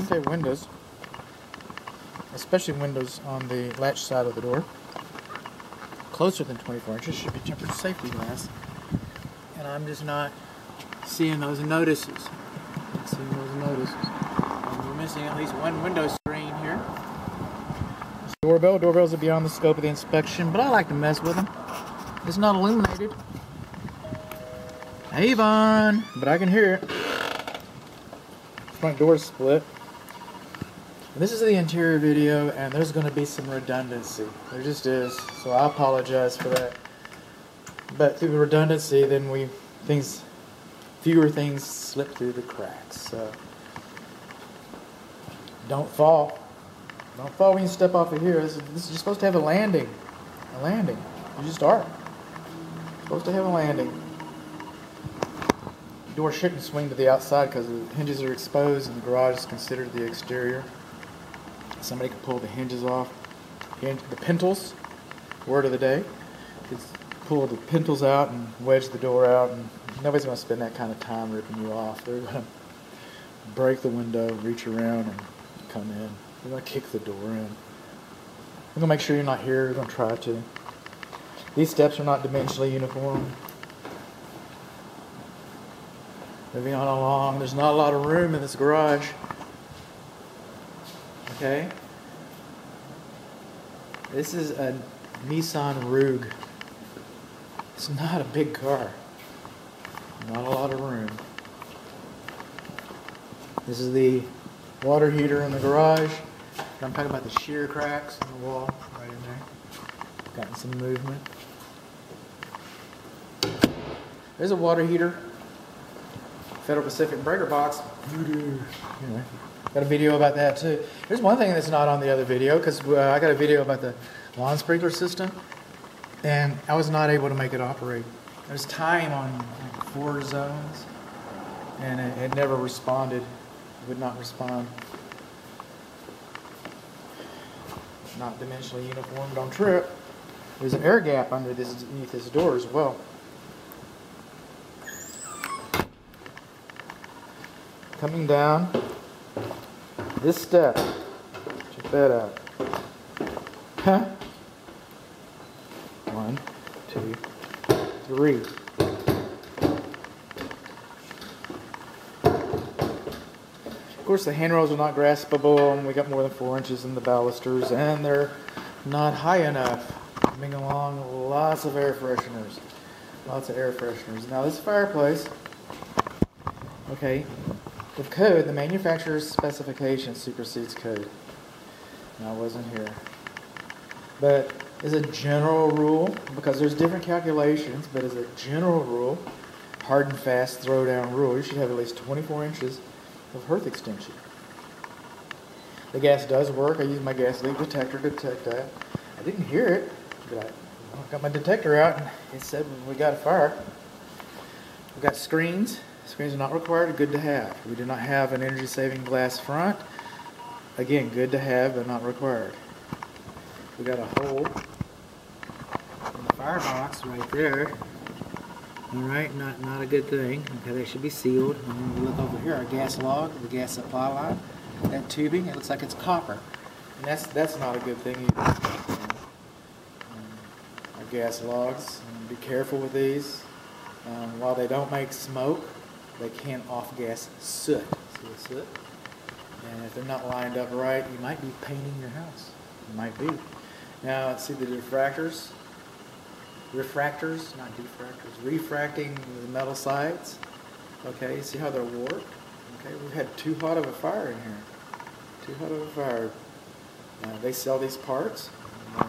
since they have windows, especially windows on the latch side of the door, closer than 24 inches, should be tempered safety glass. And I'm just not seeing those notices. We're missing at least one window screen here. Doorbells are beyond the scope of the inspection, but I like to mess with them. It's not illuminated. Hey, Yvonne, but I can hear it. Front door's split. And this is the interior video, and there's going to be some redundancy. There just is, so I apologize for that. But through the redundancy, then fewer things slip through the cracks. So don't fall. Don't fall when you step off of here. This is you're supposed to have a landing. You just are. You're supposed to have a landing. The door shouldn't swing to the outside because the hinges are exposed and the garage is considered the exterior. Somebody could pull the hinges off. The pintles, word of the day. Pull the pintles out and wedge the door out, and nobody's going to spend that kind of time ripping you off. They're going to break the window, reach around, and come in. They're going to kick the door in. We're going to make sure you're not here. We're going to try to. These steps are not dimensionally uniform. Moving on along, there's not a lot of room in this garage. Okay? This is a Nissan Rogue. It's not a big car. Not a lot of room. This is the water heater in the garage. I'm talking about the shear cracks in the wall right in there. Gotten some movement. There's a water heater. Federal Pacific breaker box. Anyway, got a video about that too. There's one thing that's not on the other video, because I got a video about the lawn sprinkler system, and I was not able to make it operate. There's time on like 4 zones, and it never responded. It would not respond. Not dimensionally uniform. Don't trip. There's an air gap underneath this door as well. Coming down this step. Check that out. Huh? 1, 2, 3. Of course, the handrails are not graspable, and we got more than 4 inches in the balusters, and they're not high enough. Coming along, lots of air fresheners. Now, this fireplace, okay, the code, the manufacturer's specification supersedes code. Now, I wasn't here. But as a general rule, because there's different calculations, but as a general rule, hard and fast throwdown rule, you should have at least 24 inches of hearth extension. The gas does work. I used my gas leak detector to detect that. I didn't hear it, but I got my detector out and it said we got a fire. We got screens. Screens are not required, good to have. We do not have an energy saving glass front. Again, good to have, but not required. We got a hole in the firebox right there. Alright, not a good thing. Okay, they should be sealed. And then we look over here, our gas log, the gas supply line. That tubing, it looks like it's copper. And that's not a good thing either. Our gas logs, be careful with these. While they don't make smoke, they can off-gas soot. See the soot? And if they're not lined up right, you might be painting your house. You might be. Now, let's see the refractors, not diffractors, refracting the metal sides. Okay, you see how they're warped? Okay, we've had too hot of a fire in here. Too hot of a fire. They sell these parts. You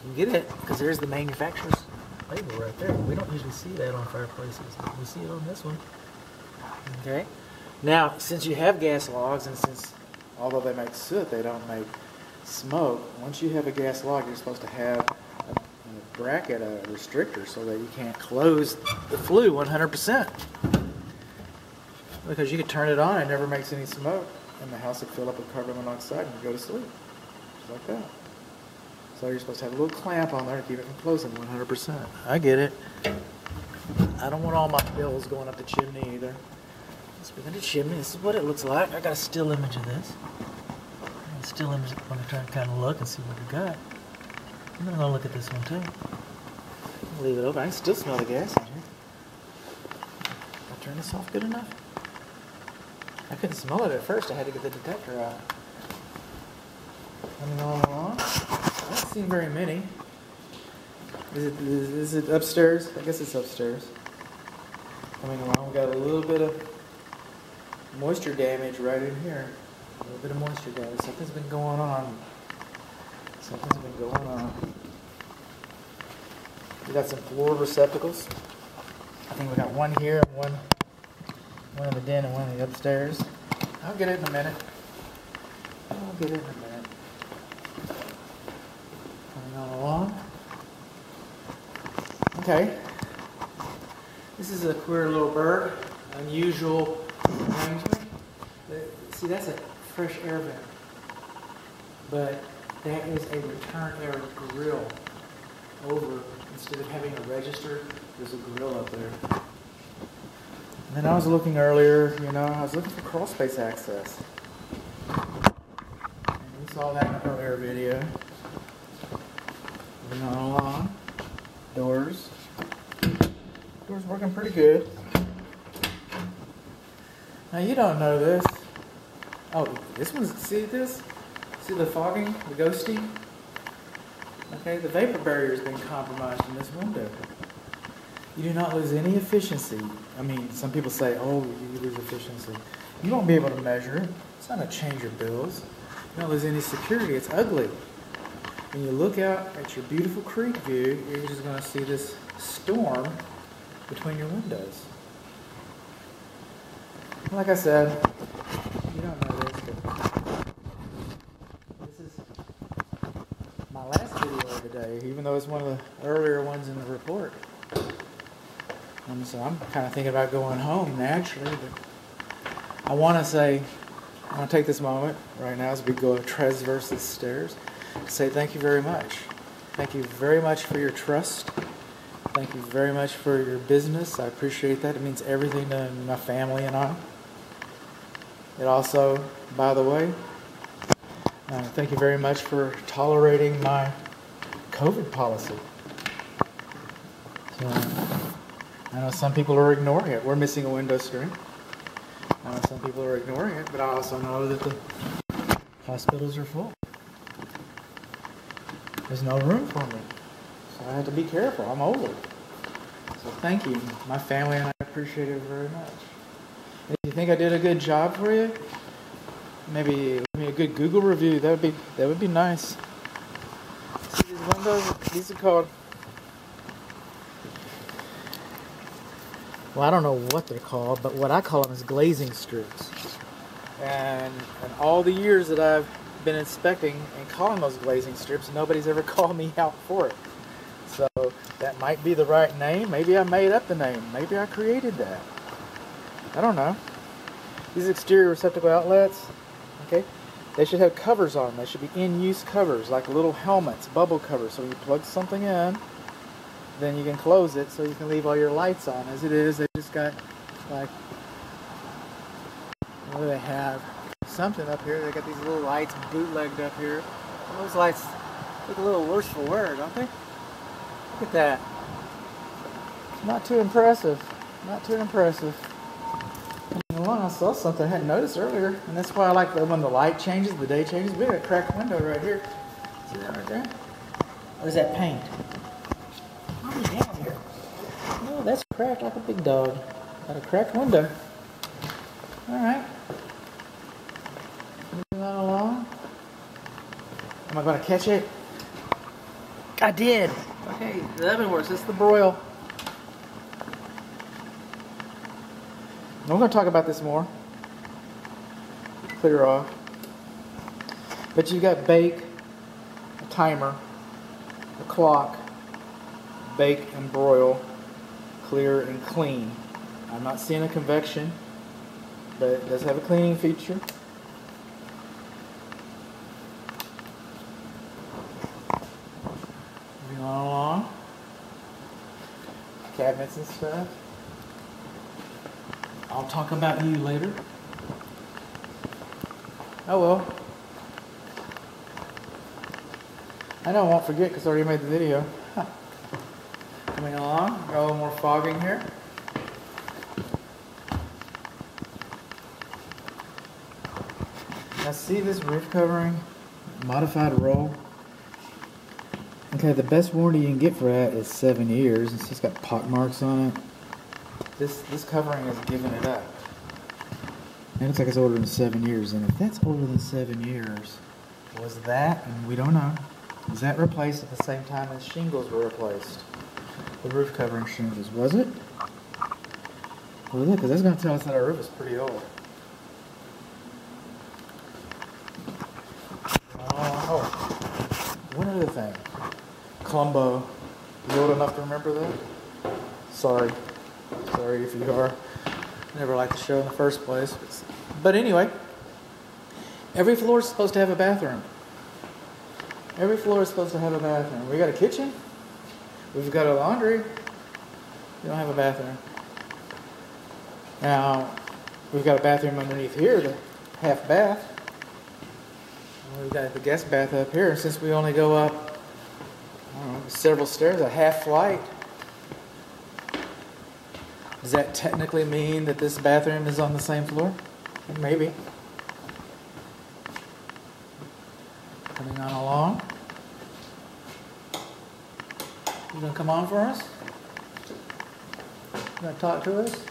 can get it because there's the manufacturer's label right there. We don't usually see that on fireplaces, but we see it on this one. Okay. Now, since you have gas logs, and since although they make soot, they don't make smoke. Once you have a gas log, you're supposed to have a bracket, a restrictor, so that you can't close the flue 100%. Because you could turn it on, it never makes any smoke, and the house would fill up with carbon monoxide, and you go to sleep, just like that. So you're supposed to have a little clamp on there to keep it from closing 100%. I get it. I don't want all my bills going up the chimney either. Speaking of chimney, this is what it looks like. I got a still image of this. A still image when I try to kind of look and see what we got. I'm gonna go look at this one too. Leave it open. I can still smell the gas in here. I turn this off good enough? I couldn't smell it at first. I had to get the detector out. Coming along. I haven't seen very many. Is it upstairs? I guess it's upstairs. Coming along. We got a little bit of moisture damage right in here. A little bit of moisture damage. Something's been going on. Something's been going on. We got some floor receptacles. I think we got one here and one in the den and one in the upstairs. I'll get it in a minute. Coming on along. Okay. This is a queer little bird. Unusual arrangement. See, that's a fresh air vent. But that is a return air grill over. Instead of having a register, there's a grill up there. And then I was looking earlier, I was looking for crawl space access. And we saw that in an earlier video. Moving on along. Doors. Doors working pretty good. Now you don't know this. Oh, this one's, see this? See the fogging, the ghosting? Okay, the vapor barrier has been compromised in this window. You do not lose any efficiency. I mean, some people say, oh, you lose efficiency. You won't be able to measure it. It's not going to change your bills. You don't lose any security. It's ugly. When you look out at your beautiful creek view, you're just going to see this storm between your windows. Like I said, you don't know this, but this is my last video of the day, even though it's one of the earlier ones in the report. And so I'm kind of thinking about going home naturally, but I want to take this moment right now as we go traverse the stairs to say thank you very much. Thank you very much for your trust. Thank you very much for your business. I appreciate that. It means everything to my family and I. It also, by the way, thank you very much for tolerating my COVID policy. So, I know some people are ignoring it. We're missing a window screen. I know some people are ignoring it, but I also know that the hospitals are full. There's no room for me. So I have to be careful. I'm older. So thank you. My family and I appreciate it very much. If you think I did a good job for you, maybe give me a good Google review. That would be nice. See these windows? These are called, well, I don't know what they're called, but what I call them is glazing strips. And in all the years that I've been inspecting and calling those glazing strips, nobody's ever called me out for it. So that might be the right name. Maybe I made up the name. Maybe I created that. I don't know. These exterior receptacle outlets, okay, they should have covers on them. They should be in-use covers, like little helmets, bubble covers. So when you plug something in, then you can close it so you can leave all your lights on. As it is, they just got, like, what do they have? Something up here. They got these little lights bootlegged up here. Those lights look a little worse for wear, don't they? Look at that. Not too impressive. Not too impressive. Along, I saw something I hadn't noticed earlier, and that's why I like when the light changes, the day changes. We got a cracked window right here. See that right there? Or is that paint? What do we have here? Oh, that's cracked like a big dog. Got a cracked window. Alright. Moving on along. Am I going to catch it? I did. Okay, the oven works. That's the broil. We're going to talk about this more. Clear off. But you've got bake, a timer, a clock, bake and broil, clear and clean. I'm not seeing a convection, but it does have a cleaning feature. Moving on along. Cabinets and stuff. I'll talk about you later. Oh well. I know I won't forget because I already made the video. Huh. Coming along, got a little more fogging here. Now see this roof covering, modified roll. Okay, the best warranty you can get for that is 7 years. It's just got pock marks on it. This covering is giving it up. It looks like it's older than 7 years. And if that's older than 7 years, was that, and we don't know, was that replaced at the same time as shingles were replaced? The roof covering shingles, was it? Well, look, because that's going to tell us that our roof is pretty old. Oh, one other thing. Columbo. You old enough to remember that? Sorry if you are. Never liked the show in the first place. But anyway, every floor is supposed to have a bathroom. Every floor is supposed to have a bathroom. We got a kitchen. We've got a laundry. We don't have a bathroom. Now, we've got a bathroom underneath here, the half bath. We've got the guest bath up here. And since we only go up, I don't know, several stairs, a half flight, does that technically mean that this bathroom is on the same floor? Maybe. Coming on along. You gonna come on for us? You gonna talk to us?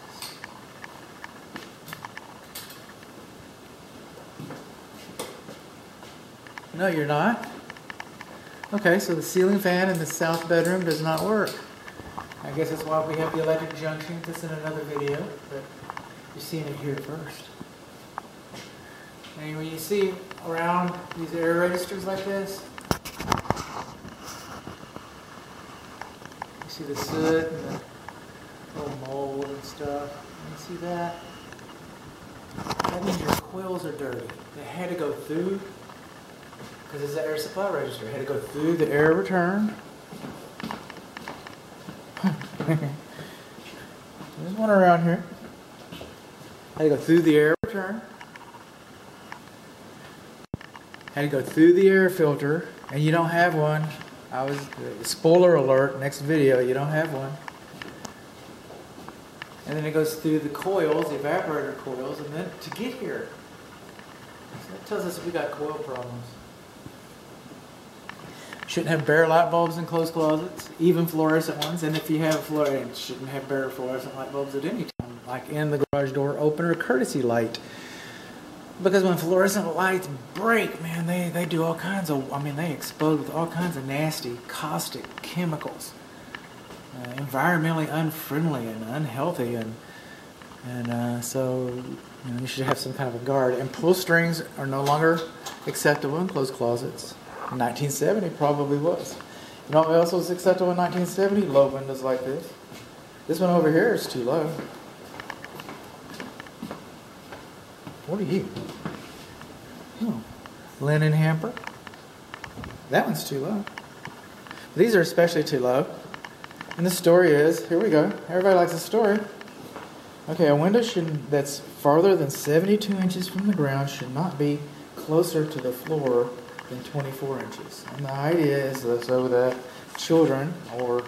No, you're not. Okay, so the ceiling fan in the south bedroom does not work. I guess that's why we have the electric junction. That's in another video, but you're seeing it here first. And when you see around these air registers like this, you see the soot and the little mold and stuff. You see that? That means your coils are dirty. They had to go through, because it's the air supply register. It had to go through the air return. There's one around here. Had to go through the air return. Had to go through the air filter, and you don't have one. Spoiler alert, next video, you don't have one. And then it goes through the coils, the evaporator coils, and then to get here. So that tells us we got coil problems. Shouldn't have bare light bulbs in closed closets, even fluorescent ones. And if you have fluorescent, shouldn't have bare fluorescent light bulbs at any time, like in the garage door opener courtesy light. Because when fluorescent lights break, man, they do all kinds of, they explode with all kinds of nasty, caustic chemicals. Environmentally unfriendly and unhealthy. So you should have some kind of a guard. And pull strings are no longer acceptable in closed closets. In 1970 probably was. You know what else was acceptable in 1970? Low windows like this. This one over here is too low. What are you? Oh, linen hamper. That one's too low. These are especially too low. And the story is, here we go. Everybody likes a story. Okay, a window that's farther than 72 inches from the ground should not be closer to the floor than 24 inches. And the idea is so that children or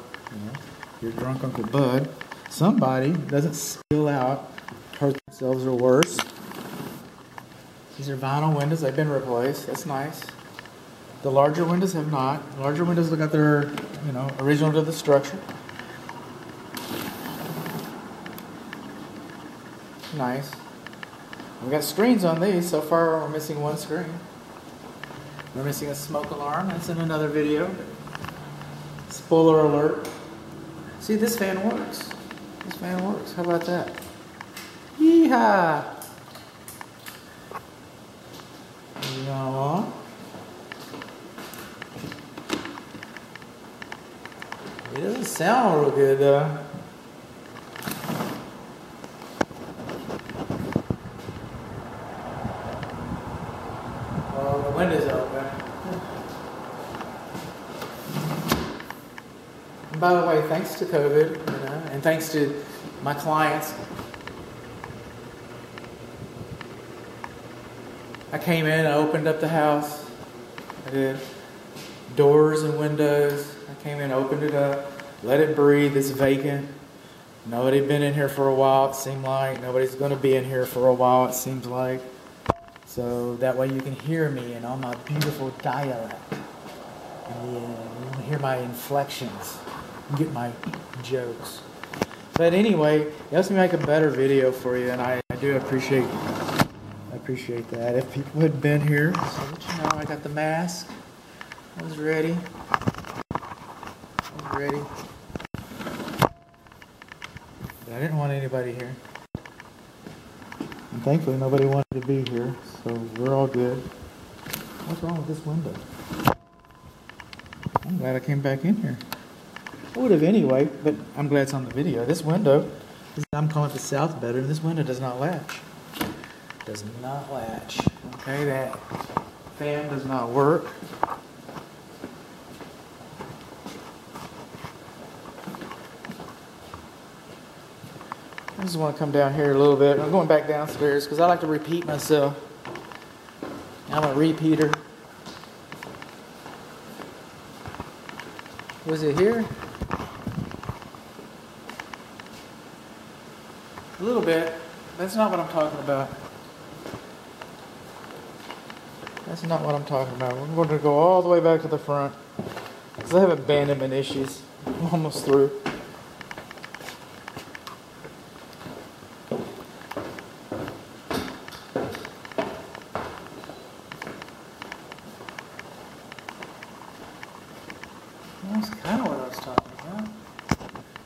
your drunk Uncle Bud, somebody doesn't spill out, hurt themselves or worse. These are vinyl windows. They've been replaced. That's nice. The larger windows have not. The larger windows look like they're, original to the structure. Nice. We've got screens on these. So far, we're missing one screen. We're missing a smoke alarm. That's in another video. Spoiler alert. See, this fan works. This fan works. How about that? Yeehaw! Moving on along. It doesn't sound real good, though. Well, the window's open. And by the way, thanks to COVID, and thanks to my clients I came in, I opened up the house. I did. Doors and windows. I came in, opened it up, let it breathe. It's vacant. Nobody been in here for a while, it seemed like. Nobody's going to be in here for a while, it seems like. So that way you can hear me in all my beautiful dialect. And you can hear my inflections. You get my jokes. But anyway, it helps me make a better video for you, and I do appreciate that. If people had been here, so that you know, I got the mask. I was ready. But I didn't want anybody here. And thankfully nobody wanted to be here, so we're all good. What's wrong with this window? I'm glad I came back in here. I would have anyway, but I'm glad it's on the video. This window, I'm calling it the south bedroom, this window does not latch. Does not latch. Okay, that fan does not work. I just want to come down here a little bit. I'm going back downstairs because I like to repeat myself. I'm a repeater. Was it here? A little bit. That's not what I'm talking about. That's not what I'm talking about. We're going to go all the way back to the front because I have abandonment issues. I'm almost through. That's kind of what I was talking about.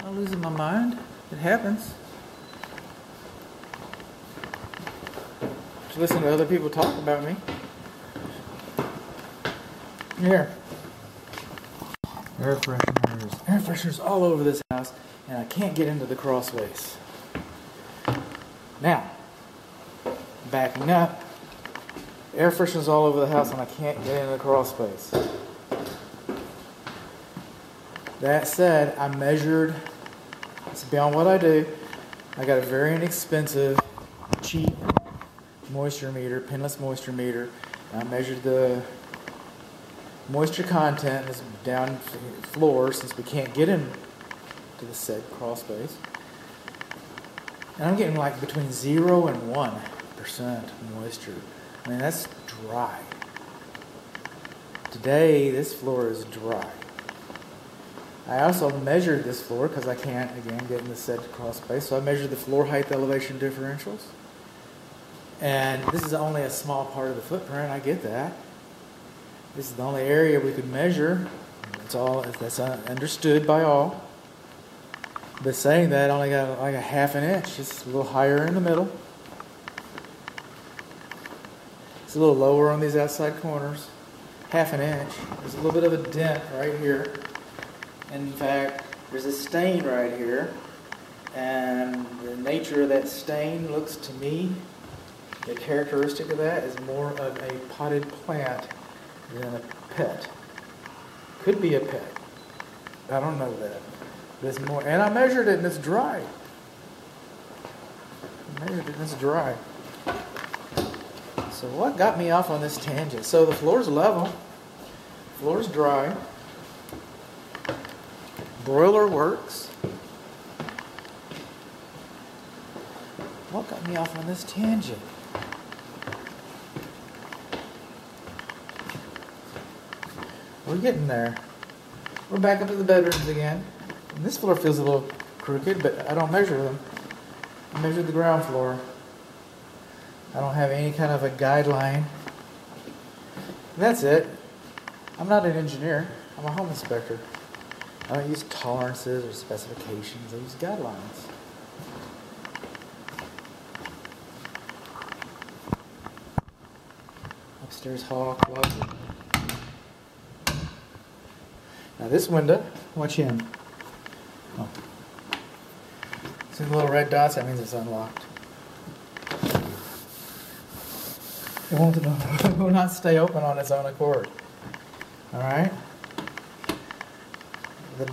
I'm losing my mind. It happens. Just listen to other people talk about me. Here. Air fresheners. Air fresheners all over this house, and I can't get into the crossways. Now, backing up. Air fresheners all over the house, and I can't get into the crawl space. That said, I measured, it's beyond what I do. I got a very inexpensive, cheap moisture meter, pinless moisture meter. And I measured the moisture content is down floor since we can't get into the said crawl space. And I'm getting like between 0 and 1% moisture. I mean, that's dry. Today, this floor is dry. I also measured this floor because I can't, again, get in the said crawl space. So I measured the floor height elevation differentials. And this is only a small part of the footprint. I get that. This is the only area we could measure. That's understood by all. But saying that, I only got like a ½ inch. Just a little higher in the middle. It's a little lower on these outside corners. ½ inch. There's a little bit of a dent right here. In fact, there's a stain right here, and the nature of that stain looks to me, the characteristic of that is more of a potted plant than a pet. Could be a pet. I don't know that. But it's more, and I measured it and it's dry. I measured it and it's dry. So what got me off on this tangent? So the floor's level, floor's dry. Broiler works. What got me off on this tangent? We're getting there. We're back up to the bedrooms again. And this floor feels a little crooked, but I don't measure them. I measured the ground floor. I don't have any kind of a guideline. And that's it. I'm not an engineer. I'm a home inspector. I don't use tolerances or specifications. I use guidelines. Upstairs hall closet. Now this window, watch in. Oh. See the little red dots? That means it's unlocked. It will not stay open on its own accord. Alright? The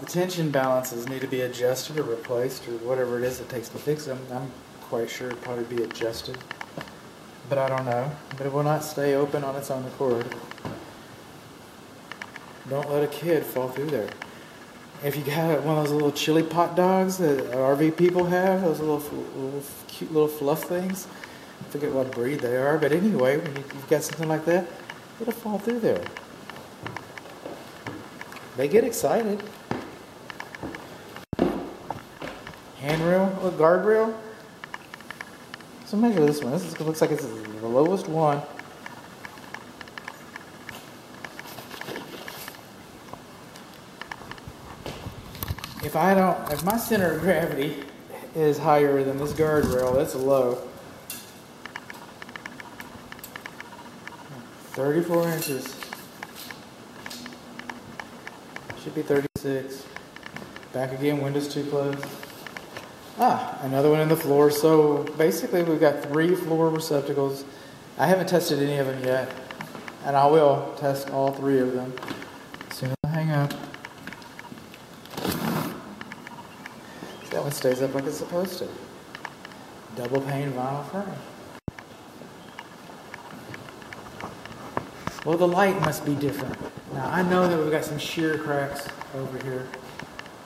tension balances need to be adjusted or replaced or whatever it is it takes to fix them. I'm quite sure it'll probably be adjusted. but I don't know. But it will not stay open on its own accord. Don't let a kid fall through there. If you got one of those little chili pot dogs that RV people have, those little cute little fluff things, I forget what breed they are, but anyway, when you've got something like that, it'll fall through there. They get excited. Handrail, look, guardrail. So measure this one. This looks like it's the lowest one. If my center of gravity is higher than this guardrail, that's low. 34 inches. Should be 36. Back again, windows too close. Another one in the floor. So basically we've got 3 floor receptacles. I haven't tested any of them yet, and I will test all 3 of them as soon as I hang up. That one stays up like it's supposed to. Double pane vinyl frame. Well, the light must be different. Now, I know that we've got some shear cracks over here.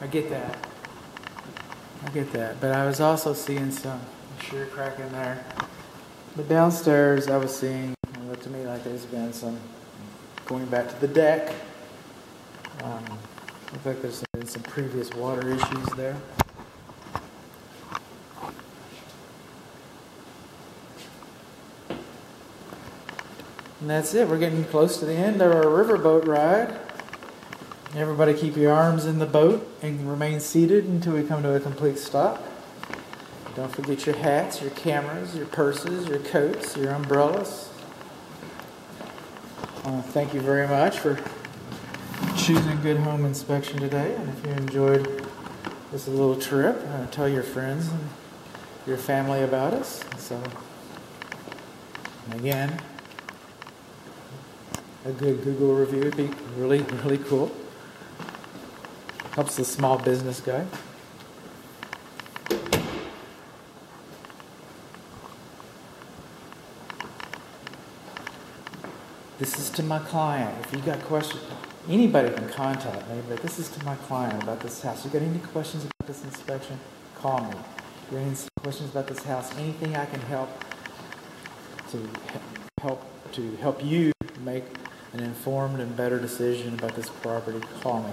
I get that. But I was also seeing some shear crack in there. But downstairs, I was seeing, it looked to me like there's been some going back to the deck. Looks like there's been some previous water issues there. And that's it. We're getting close to the end of our riverboat ride. Everybody keep your arms in the boat and remain seated until we come to a complete stop. Don't forget your hats, your cameras, your purses, your coats, your umbrellas. Thank you very much for choosing Good Home Inspection today. And if you enjoyed this little trip, tell your friends and your family about us. So, again, a good Google review would be really, really cool. Helps the small business guy. This is to my client. If you got questions, anybody can contact me, but this is to my client about this house. You got any questions about this inspection? Call me. If you got any questions about this house, anything I can help to help you make an informed and better decision about this property, call me.